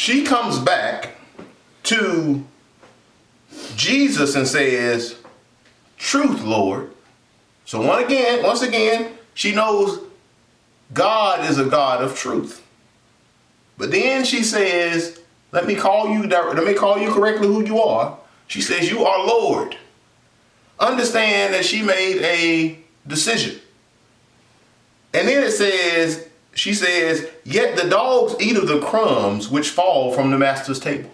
she comes back to Jesus and says, truth, Lord. So once again, she knows God is a God of truth. But then she says, let me call you correctly who you are. She says, you are Lord. Understand that she made a decision. And then she says, yet the dogs eat of the crumbs which fall from the master's table.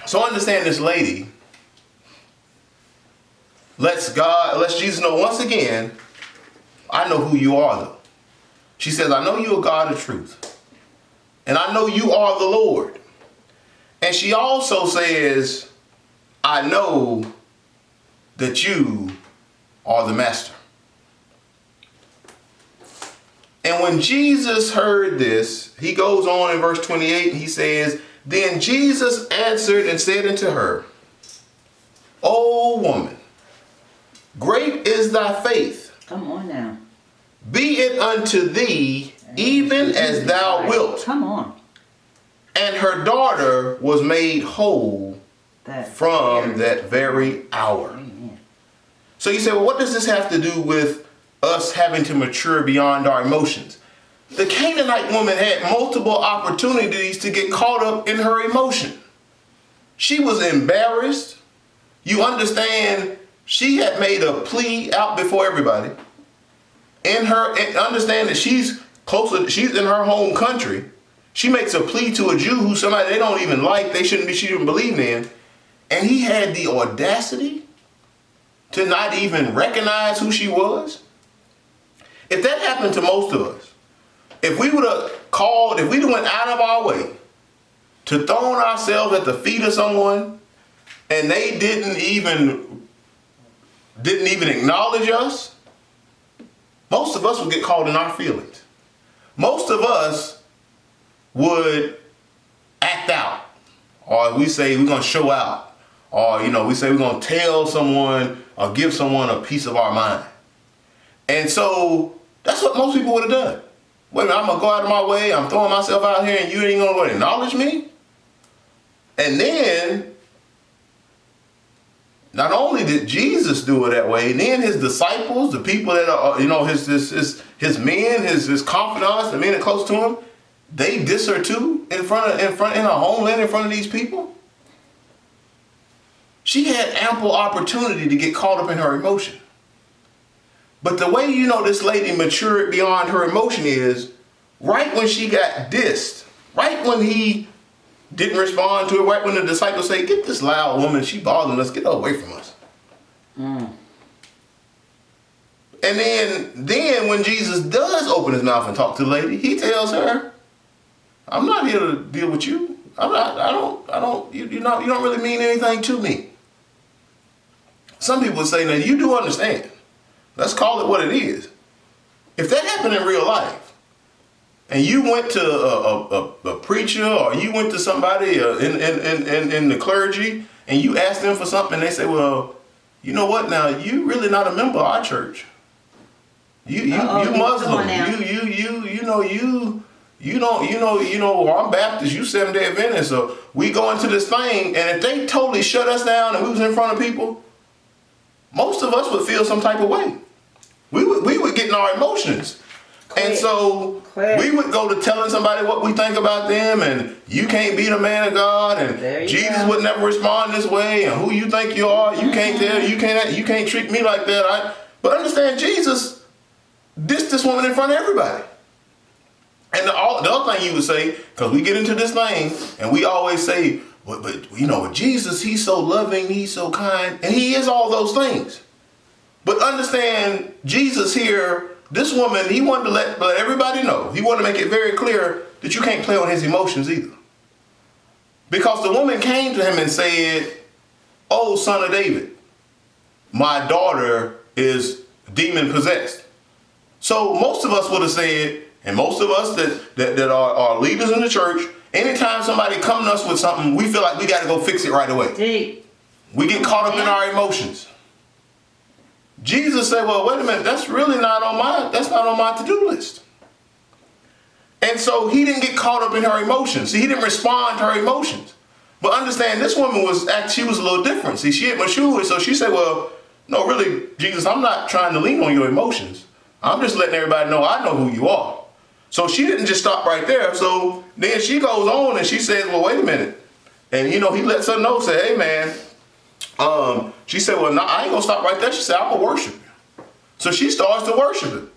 So understand this lady lets Jesus know once again, I know who you are though. She says, I know you're a God of truth. And I know you are the Lord. And she also says, I know that you are the master. And when Jesus heard this, he goes on in verse 28 and he says, then Jesus answered and said unto her, O woman, great is thy faith. Come on now. Be it unto thee even as thou wilt. Come on. And her daughter was made whole from that very hour. Amen. So you say, well, what does this have to do with us having to mature beyond our emotions? The Canaanite woman had multiple opportunities to get caught up in her emotion. She was embarrassed. You understand, she had made a plea out before everybody. And understand that she's in her home country. She makes a plea to a Jew who somebody they don't even like, she didn't believe in. And he had the audacity to not even recognize who she was. If that happened to most of us, if we went out of our way to throw ourselves at the feet of someone and they didn't even acknowledge us, most of us would get caught in our feelings. Most of us would act out, or we say we're going to show out, or we say we're going to tell someone or give someone a piece of our mind. And so that's what most people would have done. Wait a minute, I'm going to go out of my way, I'm throwing myself out here and you ain't going to acknowledge me? And then, not only did Jesus do it that way, then his disciples, the people that are, his men, his confidants, the men that are close to him, they diss her too in her homeland, in front of these people. She had ample opportunity to get caught up in her emotion. But the way this lady matured beyond her emotion is right when she got dissed, right when he didn't respond to it, right when the disciples say, get this loud woman, she bothering us, get her away from us. And then when Jesus does open his mouth and talk to the lady, he tells her, I'm not here to deal with you. You don't really mean anything to me. Some people would say, now you do understand. Let's call it what it is. If that happened in real life, and you went to a preacher, or you went to somebody in the clergy, and you asked them for something, and they say, well, you know what now, you really not a member of our church. You Muslim. I'm Baptist, you Seventh-day Adventist, so we go into this thing, and if they totally shut us down and we was in front of people, most of us would feel some type of way. We would get in our emotions. And so we would go to telling somebody what we think about them, and you can't be the man of God, and Jesus would never respond this way, and who you think you are, you can't tell, you can't treat me like that. But understand, Jesus dissed this woman in front of everybody. And the other thing you would say, because we get into this thing, and we always say, but Jesus, he's so loving, he's so kind, and he is all those things. But understand, Jesus here, this woman, he wanted to let everybody know. He wanted to make it very clear that you can't play on his emotions either. Because the woman came to him and said, oh, son of David, my daughter is demon possessed. So most of us would have said, and most of us that are leaders in the church, anytime somebody comes to us with something, we feel like we got to go fix it right away. We get caught up in our emotions. Jesus said, well, wait a minute, that's not on my to-do list. And so he didn't get caught up in her emotions. See, he didn't respond to her emotions. But understand, this woman she was a little different. See, she had matured, so she said, well, no, really, Jesus, I'm not trying to lean on your emotions. I'm just letting everybody know I know who you are. So she didn't just stop right there. So then she goes on and she says, well, wait a minute. And, he lets her know, say, hey, man. She said, well, no, I ain't going to stop right there. She said, I'm going to worship you. So she starts to worship him.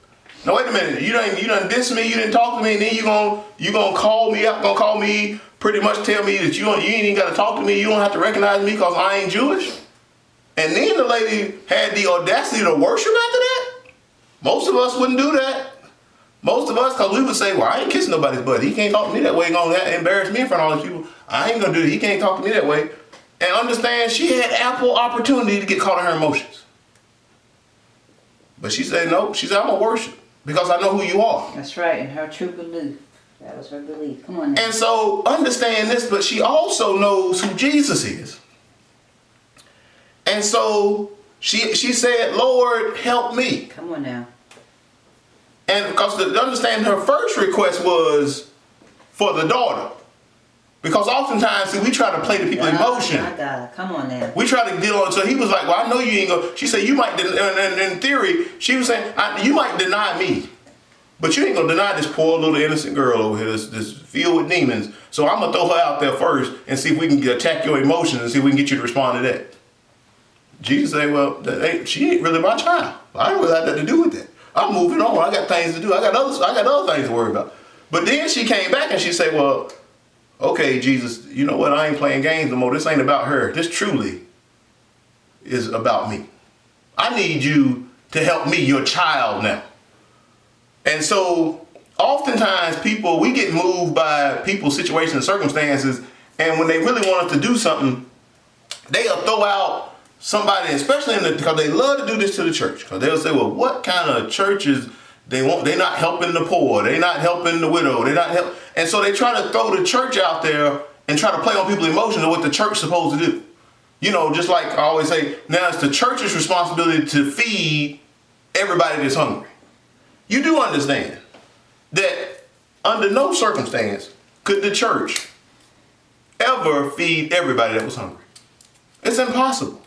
Now, wait a minute. You done diss me. You didn't talk to me. And then you gonna call me out, gonna call me, pretty much tell me that you ain't even got to talk to me. You don't have to recognize me because I ain't Jewish. And then the lady had the audacity to worship after that. Most of us wouldn't do that. Most of us, because we would say, well, I ain't kissing nobody's butt. He can't talk to me that way. He's going to embarrass me in front of all these people. I ain't going to do it. He can't talk to me that way. And understand, she had ample opportunity to get caught in her emotions. But she said, no. She said, I'm going to worship because I know who you are. That's right. And her true belief. That was her belief. Come on now. And so understand this, but she also knows who Jesus is. And so she said, Lord, help me. Come on now. And because to understand, her first request was for the daughter. Because oftentimes, see, we try to play to people's emotion. My God, come on now. We try to get on. So he was like, well, I know you ain't going to. She said, you might, in theory, she was saying, you might deny me. But you ain't going to deny this poor little innocent girl over here that's filled with demons. So I'm going to throw her out there first and see if we can attack your emotions and see if we can get you to respond to that. Jesus said, well, she ain't really my child. I don't really have nothing to do with that. I'm moving on. I got things to do. I got other things to worry about. But then she came back and she said, well, okay, Jesus, you know what? I ain't playing games no more. This ain't about her. This truly is about me. I need you to help me, your child now. And so oftentimes we get moved by people's situations and circumstances. And when they really want us to do something, they'll throw out somebody, especially because they love to do this to the church. Because they'll say, well, what kind of churches they want? They're not helping the poor. They're not helping the widow. They're not help. And so they try to throw the church out there and try to play on people's emotions of what the church is supposed to do. Just like I always say, now it's the church's responsibility to feed everybody that's hungry. You do understand that under no circumstance could the church ever feed everybody that was hungry. It's impossible.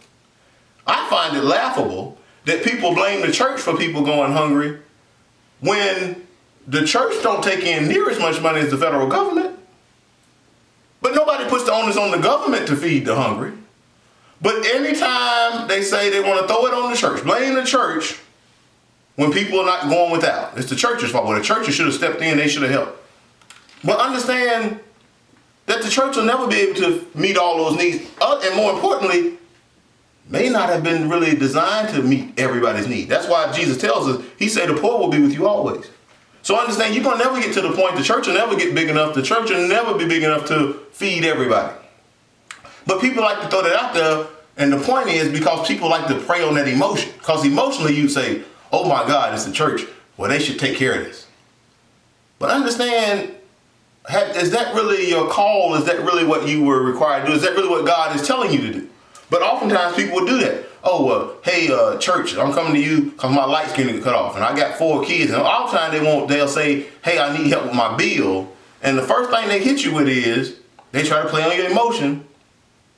I find it laughable that people blame the church for people going hungry when the church don't take in near as much money as the federal government. But nobody puts the onus on the government to feed the hungry. But anytime they say they want to throw it on the church, blame the church when people are not going without. It's the church's fault. Well, the churches should have stepped in. They should have helped. But understand that the church will never be able to meet all those needs. And more importantly, may not have been really designed to meet everybody's need. That's why Jesus tells us, he said the poor will be with you always. So understand, you're going to never get to the point, the church will never get big enough, the church will never be big enough to feed everybody. But people like to throw that out there, and the point is because people like to prey on that emotion. Because emotionally you say, oh my God, it's the church. Well, they should take care of this. But understand, is that really your call? Is that really what you were required to do? Is that really what God is telling you to do? But oftentimes people will do that. Oh, hey, church, I'm coming to you because my light's getting cut off and I got 4 kids. And all the time they'll say, hey, I need help with my bill. And the first thing they hit you with is they try to play on your emotion.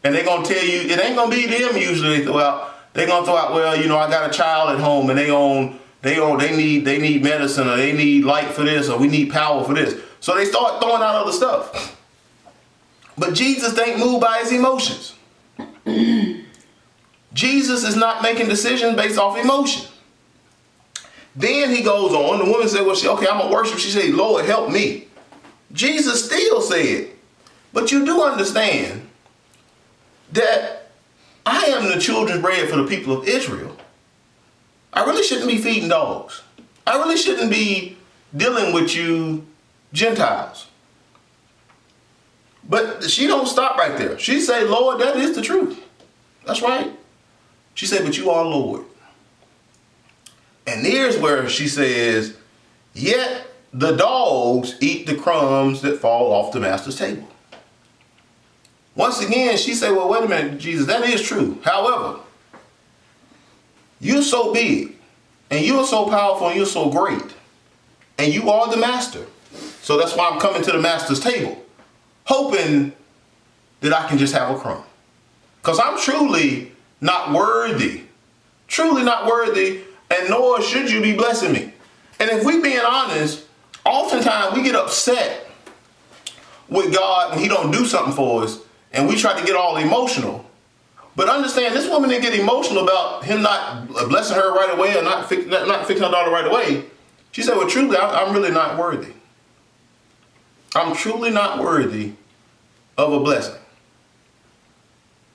And they're going to tell you, it ain't going to be them usually they throw out. They're going to throw out, well, I got a child at home and they need medicine, or they need light for this, or we need power for this. So they start throwing out other stuff. But Jesus ain't moved by his emotions. Jesus is not making decisions based off emotion. Then he goes on. The woman said, well, okay, I'm going to worship. She said, Lord, help me. Jesus still said, but you do understand that I am the children's bread for the people of Israel. I really shouldn't be feeding dogs. I really shouldn't be dealing with you Gentiles. But she don't stop right there. She say, Lord, that is the truth. That's right. She said, but you are Lord. And here's where she says, yet the dogs eat the crumbs that fall off the master's table. Once again, she said, well, wait a minute, Jesus, that is true. However, you're so big, and you're so powerful, and you're so great, and you are the master. So that's why I'm coming to the master's table, hoping that I can just have a crumb. Because I'm truly not worthy, and nor should you be blessing me. And if we being honest, oftentimes we get upset with God when he don't do something for us, and we try to get all emotional. But understand, this woman didn't get emotional about him not blessing her right away or not fixing her daughter right away. She said, well, truly, I'm really not worthy. I'm truly not worthy of a blessing.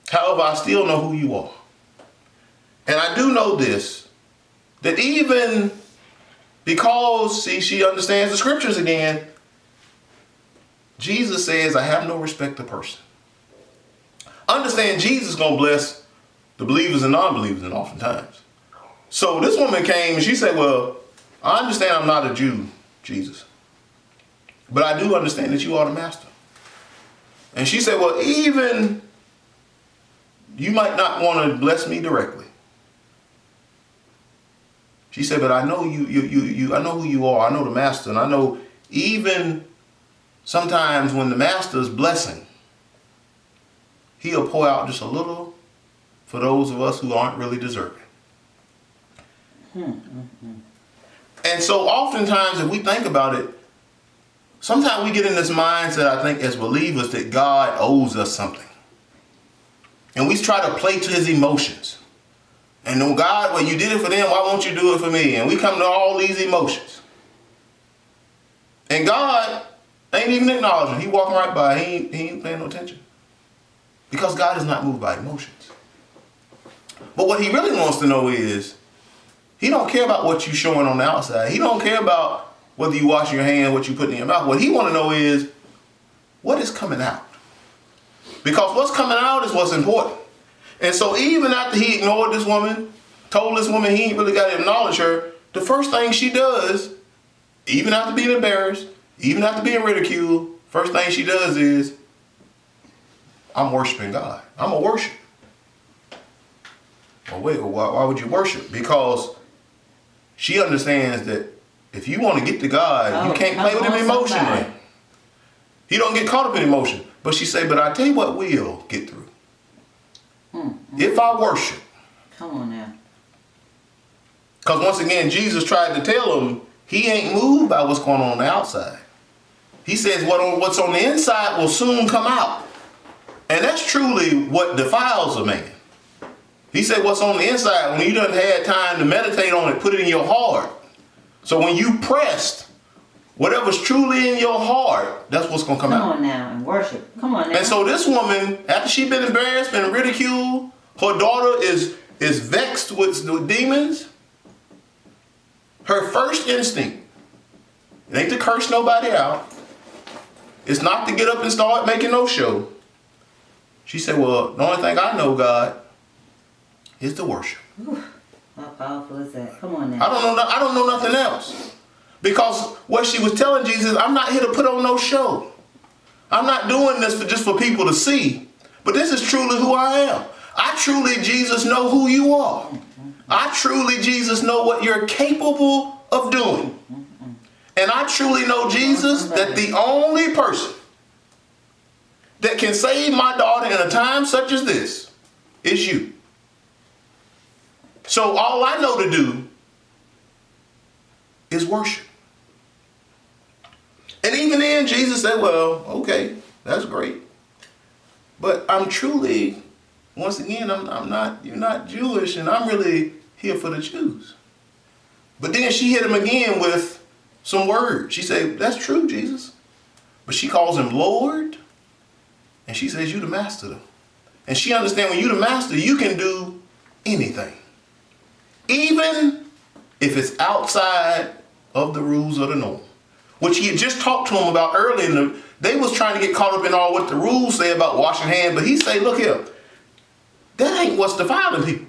However, I still know who you are. And I do know this, that even because, she understands the scriptures again, Jesus says, I have no respect to person. Understand, Jesus is going to bless the believers and non-believers and oftentimes. So this woman came and she said, well, I understand I'm not a Jew, Jesus. But I do understand that you are the master. And she said, well, even you might not want to bless me directly. She said, but I know I know who you are. I know the master. And I know even sometimes when the master is blessing, he'll pour out just a little for those of us who aren't really deserving. And so oftentimes, if we think about it, sometimes we get in this mindset, I think, as believers, that God owes us something. And we try to play to his emotions. And then, God, well, you did it for them, why won't you do it for me? And we come to all these emotions. And God ain't even acknowledging. He walking right by. He ain't paying no attention. Because God is not moved by emotions. But what he really wants to know is, he don't care about what you showing on the outside. He don't care about whether you wash your hands, what you put in your mouth. What he want to know is, what is coming out? Because what's coming out is what's important. And so even after he ignored this woman, told this woman he ain't really got to acknowledge her, the first thing she does, even after being embarrassed, even after being ridiculed, first thing she does is, I'm worshiping God. I'm a worship. Well, wait, why would you worship? Because she understands that if you want to get to God, you can't play with him emotionally. He don't get caught up in emotion. But she say, but I tell you what will get through. If I worship. Come on now. Because once again, Jesus tried to tell him he ain't moved by what's going on the outside. He says what's on the inside will soon come out. And that's truly what defiles a man. He said what's on the inside, when you done had time to meditate on it, put it in your heart. So when you pressed, whatever's truly in your heart, that's what's going to come out. Come on now and worship. Come on now. And so this woman, after she's been embarrassed, been ridiculed, her daughter is vexed with demons. Her first instinct, it ain't to curse nobody out. It's not to get up and start making no show. She said, well, the only thing I know, God, is to worship. Ooh, how powerful is that? Come on now. I don't know nothing else. Because what she was telling Jesus, I'm not here to put on no show. I'm not doing this just for people to see. But this is truly who I am. I truly, Jesus, know who you are. I truly, Jesus, know what you're capable of doing. And I truly know, Jesus, that the only person that can save my daughter in a time such as this is you. So all I know to do is worship. And even then, Jesus said, well, okay, that's great. But I'm truly, once again, you're not Jewish, and I'm really here for the Jews. But then she hit him again with some words. She said, that's true, Jesus. But she calls him Lord, and she says, you the master. And she understands when you the master, you can do anything. Even if it's outside of the rules of the norm. Which he had just talked to him about earlier. They was trying to get caught up in all what the rules say about washing hands. But he say, look here, that ain't what's defiling people.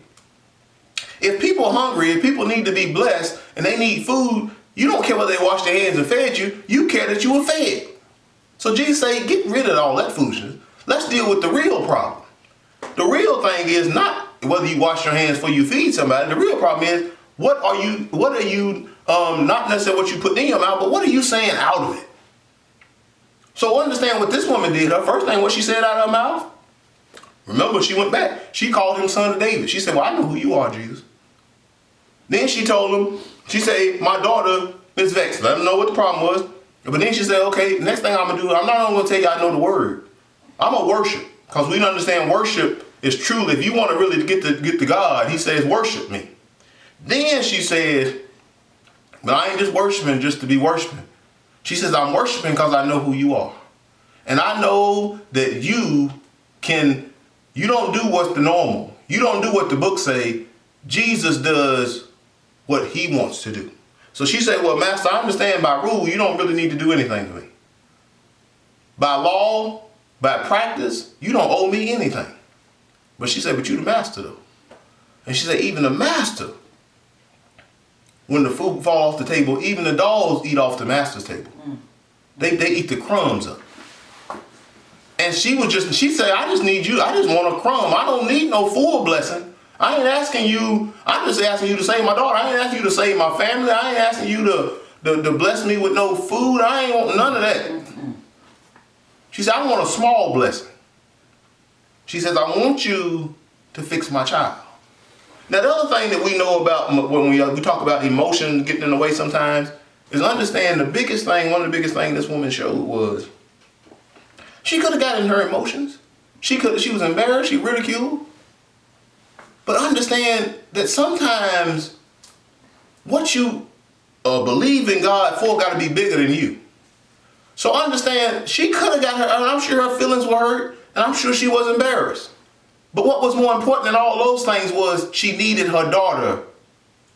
If people are hungry, if people need to be blessed, and they need food, you don't care whether they washed their hands and fed you. You care that you were fed. So Jesus say, get rid of all that foolishness. Let's deal with the real problem. The real thing is not whether you wash your hands before you feed somebody. The real problem is, what are you not necessarily what you put in your mouth, but what are you saying out of it? So understand what this woman did. Her first thing, what she said out of her mouth. Remember, she went back. She called him son of David. She said, well, I know who you are, Jesus. Then she told him, she said, my daughter is vexed. Let him know what the problem was. But then she said, okay, next thing I'm going to do, I'm not only going to tell you I know the word. I'm going to worship. Because we understand worship is truly, if you want to really get to God, he says, worship me. Then she said, but I ain't just worshiping just to be worshiping. She says, I'm worshiping because I know who you are. And I know that you don't do what's the normal. You don't do what the book say. Jesus does what he wants to do. So she said, well, Master, I understand by rule, you don't really need to do anything to me. By law, by practice, you don't owe me anything. But she said, but you the master though. And she said, even the master, when the food falls off the table, even the dogs eat off the master's table. They eat the crumbs up. And she said, I just need you. I just want a crumb. I don't need no full blessing. I ain't asking you. I'm just asking you to save my daughter. I ain't asking you to save my family. I ain't asking you to bless me with no food. I ain't want none of that. She said, I want a small blessing. She says, I want you to fix my child. Now, the other thing that we know about when we talk about emotion getting in the way sometimes is understand one of the biggest things this woman showed was she could have gotten her emotions. She was embarrassed, she ridiculed. But understand that sometimes what you believe in God for got to be bigger than you. So understand, she could have got her, and I'm sure her feelings were hurt, and I'm sure she was embarrassed. But what was more important than all those things was she needed her daughter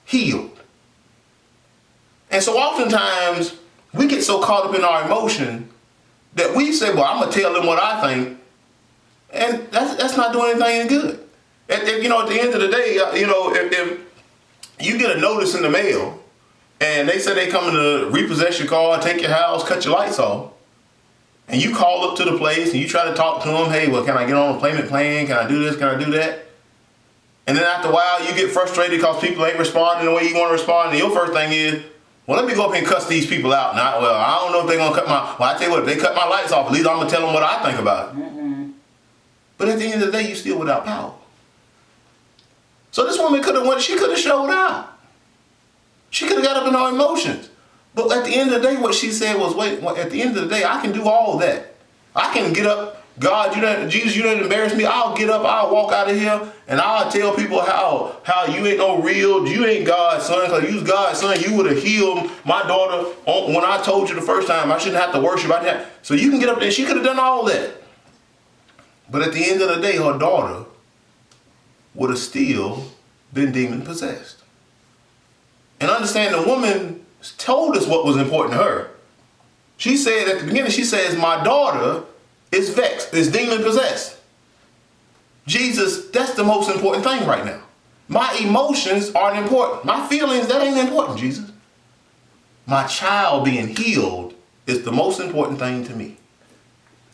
healed. And so oftentimes we get so caught up in our emotion that we say, well, I'm going to tell them what I think. And that's not doing anything any good. At the end of the day, if you get a notice in the mail and they say they coming to repossess your car, take your house, cut your lights off, and you call up to the place and you try to talk to them, hey, well, can I get on a payment plan? Can I do this? Can I do that? And then after a while, you get frustrated because people ain't responding the way you want to respond. And your first thing is, well, let me go up and cuss these people out. Now, well, I don't know if they're going to cut I tell you what, if they cut my lights off, at least I'm going to tell them what I think about it. But at the end of the day, you're still without power. So this woman could have showed out. She could have got up in her emotions. But at the end of the day, what she said was, at the end of the day, I can do all that. I can get up. God, Jesus, you didn't embarrass me. I'll get up. I'll walk out of here and I'll tell people how you ain't no real, you ain't God's son. Because you was God's son, you would have healed my daughter when I told you the first time. I shouldn't have to worship. So you can get up there. She could have done all that. But at the end of the day, her daughter would have still been demon possessed. And understand, the woman told us what was important to her. She said at the beginning, she says, my daughter is vexed, is demon possessed. Jesus, that's the most important thing right now. My emotions aren't important. My feelings, that ain't important, Jesus. My child being healed is the most important thing to me.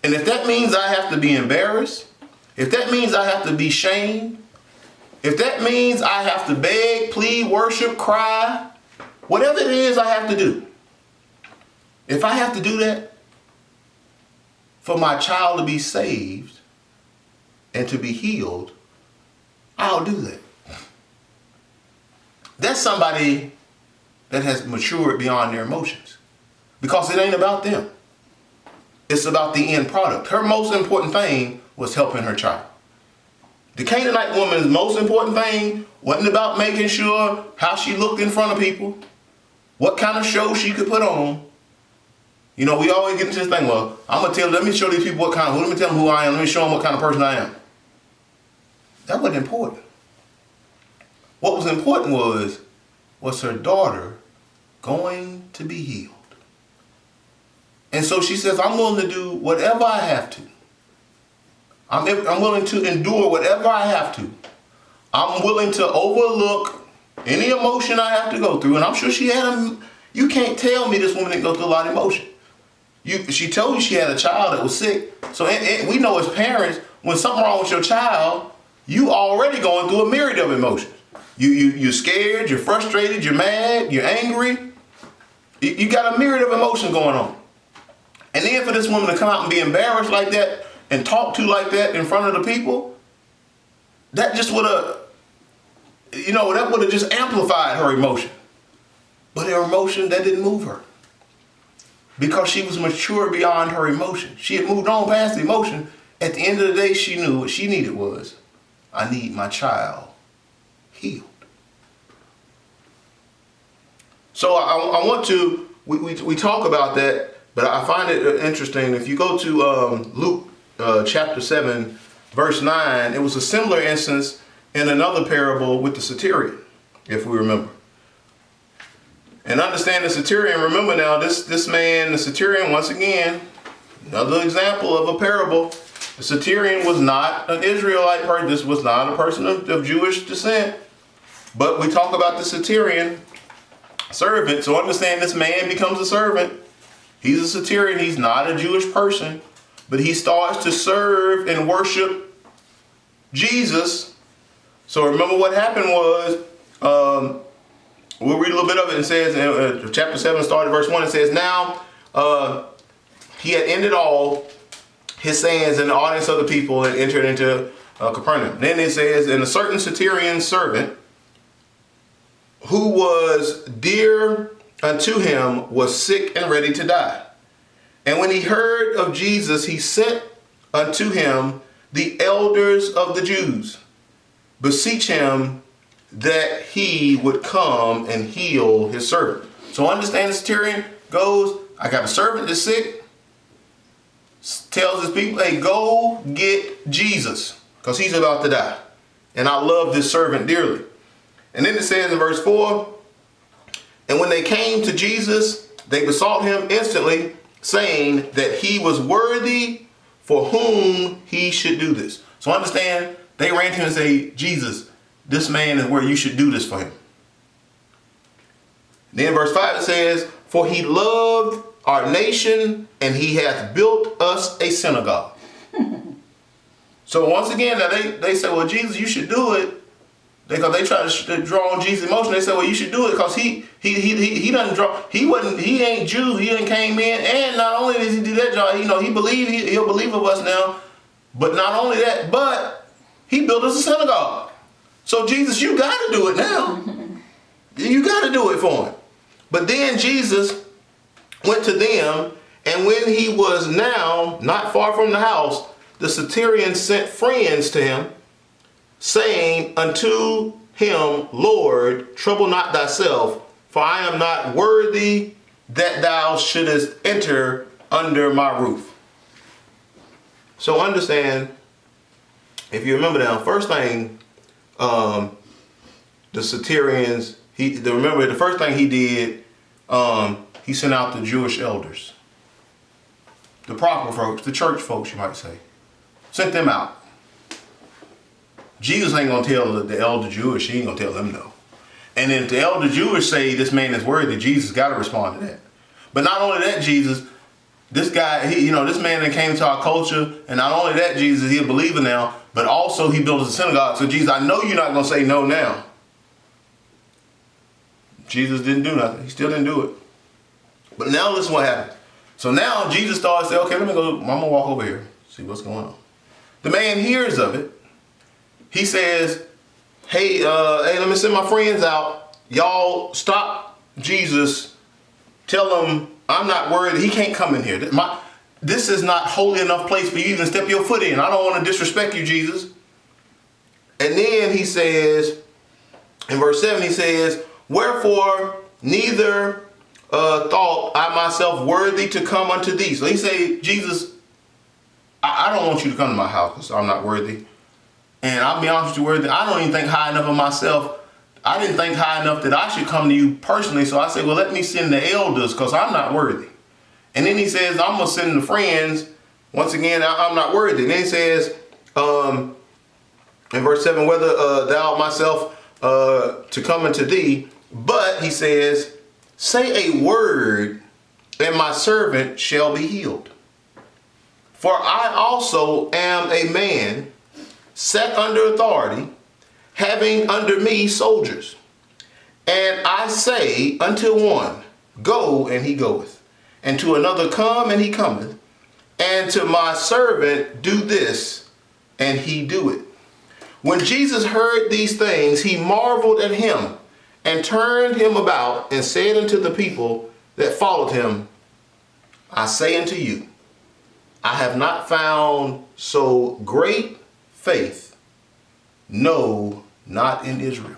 And if that means I have to be embarrassed, if that means I have to be shamed, if that means I have to beg, plead, worship, cry, whatever it is I have to do, if I have to do that for my child to be saved and to be healed, I'll do that. That's somebody that has matured beyond their emotions, because it ain't about them. It's about the end product. Her most important thing was helping her child. The Canaanite woman's most important thing wasn't about making sure how she looked in front of people, what kind of show she could put on. We always get into this thing, well, let me show these people let me tell them who I am, let me show them what kind of person I am. That wasn't important. What was important was her daughter going to be healed. And so she says, I'm willing to do whatever I have to. I'm willing to endure whatever I have to. I'm willing to overlook any emotion I have to go through. And I'm sure she had you can't tell me this woman didn't go through a lot of emotion. She told you she had a child that was sick. So we know as parents, when something wrong with your child, you already going through a myriad of emotions. You're scared, you're frustrated, you're mad, you're angry. You got a myriad of emotions going on. And then for this woman to come out and be embarrassed like that and talk to like that in front of the people, that just would have, that would have just amplified her emotion. But her emotion, that didn't move her. Because she was mature beyond her emotion. She had moved on past the emotion. At the end of the day, she knew what she needed was, I need my child healed. So I want to, we talk about that, but I find it interesting. If you go to Luke chapter 7, verse 9, it was a similar instance in another parable with the Centurion, if we remember. And understand the Centurion, remember now, this man, the Centurion, once again, another example of a parable. The Centurion was not an Israelite person. This was not a person of Jewish descent. But we talk about the Centurion servant. So understand this man becomes a servant. He's a Centurion. He's not a Jewish person. But he starts to serve and worship Jesus. So remember what happened was, we'll read a little bit of it. It says in chapter 7, starting verse 1, it says, now he had ended all his sayings in the audience of the people and entered into Capernaum. Then it says, and a certain Centurion servant who was dear unto him was sick and ready to die. And when he heard of Jesus, he sent unto him the elders of the Jews, beseech him that he would come and heal his servant. So understand the Centurion goes, I got a servant that's sick, tells his people, hey, go get Jesus, because he's about to die. And I love this servant dearly. And then it says in verse 4, and when they came to Jesus, they besought him instantly, saying that he was worthy for whom he should do this. So understand, they ran to him and say, Jesus, this man is where you should do this for him. Then verse 5 it says, for he loved our nation, and he hath built us a synagogue. So once again, now they say, well, Jesus, you should do it. Because they try to draw on Jesus' emotion. They say, well, you should do it because he doesn't draw. He ain't Jew. He ain't came in, and not only does he do that job, he believe he'll believe of us now. But not only that, but he built us a synagogue. So Jesus, you got to do it now. You got to do it for him. But then Jesus went to them, and when he was now not far from the house, the Centurion sent friends to him, saying unto him, Lord, trouble not thyself, for I am not worthy that thou shouldest enter under my roof. So understand, if you remember now, first thing, the Centurions, remember the first thing he did, he sent out the Jewish elders, the proper folks, the church folks, you might say, sent them out. Jesus ain't going to tell the elder Jewish, he ain't going to tell them no. And then if the elder Jewish say this man is worthy, Jesus got to respond to that. But not only that, Jesus, this guy, this man that came to our culture, and not only that, Jesus, he's a believer now, but also he built a synagogue. So Jesus, I know you're not going to say no now. Jesus didn't do nothing. He still didn't do it. But now listen what happened. So now Jesus starts saying, okay, let me go, I'm going to walk over here, see what's going on. The man hears of it. He says, hey, let me send my friends out. Y'all stop Jesus. Tell him I'm not worthy. He can't come in here. This is not holy enough place for you to even step your foot in. I don't want to disrespect you, Jesus. And then he says, in verse 7, he says, wherefore neither thought I myself worthy to come unto thee. So he say, Jesus, I don't want you to come to my house because I'm not worthy. And I'll be honest with you, I don't even think high enough of myself. I didn't think high enough that I should come to you personally. So I said, well, let me send the elders because I'm not worthy. And then he says, I'm going to send the friends. Once again, I'm not worthy. And then he says, in verse 7, whether thou myself to come unto thee. But he says, say a word and my servant shall be healed. For I also am a man set under authority, having under me soldiers. And I say unto one, go, and he goeth. and to another come, and he cometh, and to my servant do this, and he do it. When Jesus heard these things, he marveled at him, and turned him about, and said unto the people that followed him, I say unto you, I have not found so great faith, no, not in Israel.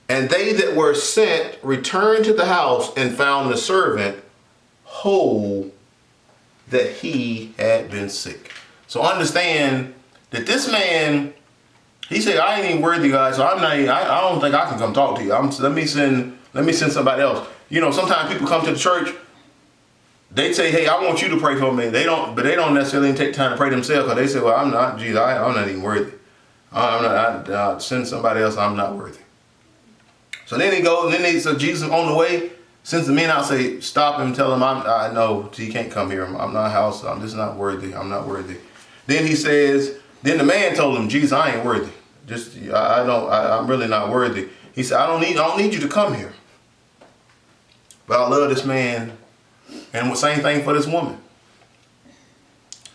And they that were sent returned to the house and found the servant whole, that he had been sick. So understand that this man, he said, I ain't even worthy, guys. So I don't think I can come talk to you. Let me send somebody else. You know, sometimes people come to the church, they say, hey, I want you to pray for me. But they don't necessarily take time to pray themselves, because they say, well, I'm not even worthy. Send somebody else, I'm not worthy. So then he goes, and then so Jesus on the way sends the men out, say, stop him, tell him, I know he can't come here. I'm not house. I'm just not worthy. I'm not worthy. Then he says, then the man told him, Jesus, I ain't worthy. I'm really not worthy. He said, I don't need you to come here. But I love this man. And the same thing for this woman.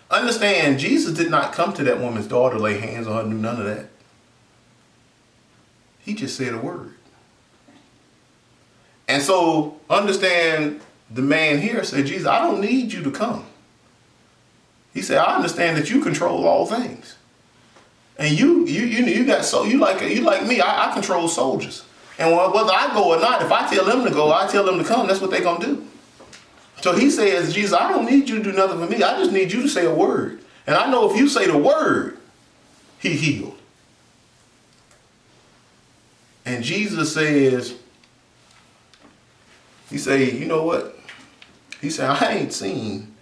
Understand, Jesus did not come to that woman's daughter, lay hands on her, do none of that. He just said a word. And so understand, the man here said, Jesus, I don't need you to come. He said, I understand that you control all things. And you like me, I control soldiers. And whether I go or not, if I tell them to go, I tell them to come, that's what they're going to do. So he says, Jesus, I don't need you to do nothing for me. I just need you to say a word. And I know if you say the word, he healed. And Jesus says, he say, you know what? He said, I ain't seen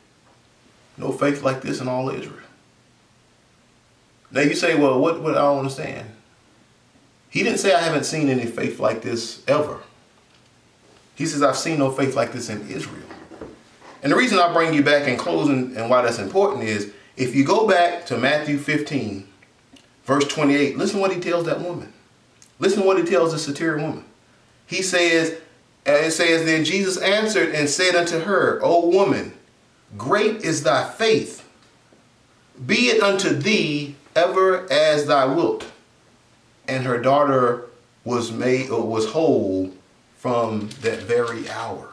no faith like this in all Israel. Now you say, well, what I don't understand. He didn't say I haven't seen any faith like this ever. He says, I've seen no faith like this in Israel. And the reason I bring you back in closing and why that's important is, if you go back to Matthew 15, verse 28, listen what he tells that woman. Listen what he tells the Centurion woman. He says, it says, then Jesus answered and said unto her, O woman, great is thy faith. Be it unto thee ever as thou wilt. And her daughter was whole from that very hour.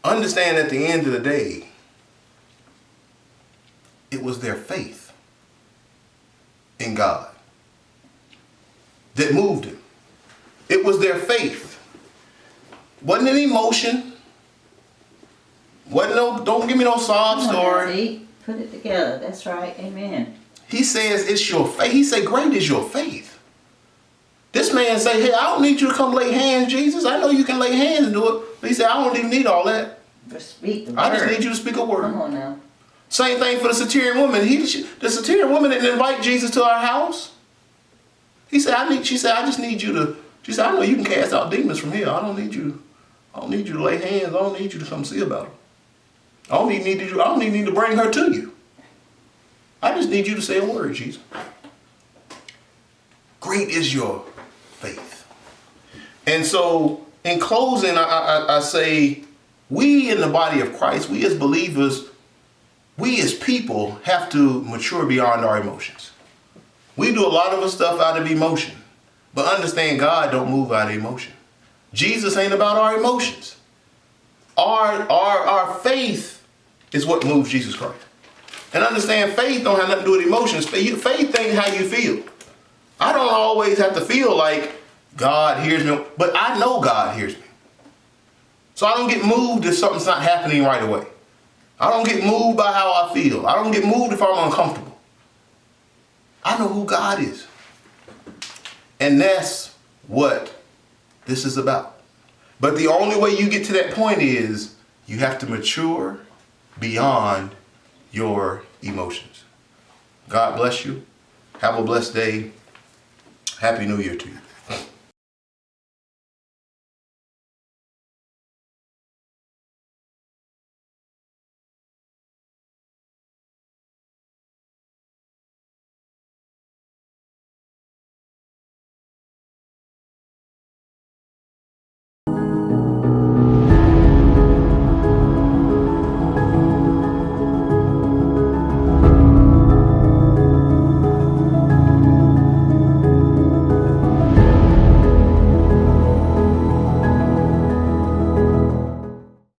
Understand, at the end of the day, it was their faith in God that moved him. It was their faith. Wasn't an emotion. Don't give me no sob story. Put it together. That's right. Amen. He says it's your faith. He said, great is your faith. This man say, hey, I don't need you to come lay hands, Jesus. I know you can lay hands and do it. But he said, I don't even need all that. Just speak the word. I just need you to speak a word. Come on now. Same thing for the Centurion woman. The Centurion woman didn't invite Jesus to our house. She said, I just need you to, she said, I know you can cast out demons from here. I don't need you to lay hands. I don't need you to come see about them. I don't even need to bring her to you. I just need you to say a word, Jesus. Great is your faith. And so, in closing, I say, we in the body of Christ, we as believers, we as people have to mature beyond our emotions. We do a lot of stuff out of emotion, but understand, God don't move out of emotion. Jesus ain't about our emotions. Our faith is what moves Jesus Christ. And understand, faith don't have nothing to do with emotions. Faith ain't how you feel. I don't always have to feel like God hears me, but I know God hears me. So I don't get moved if something's not happening right away. I don't get moved by how I feel. I don't get moved if I'm uncomfortable. I know who God is. And that's what this is about. But the only way you get to that point is you have to mature beyond your emotions. God bless you. Have a blessed day. Happy New Year to you.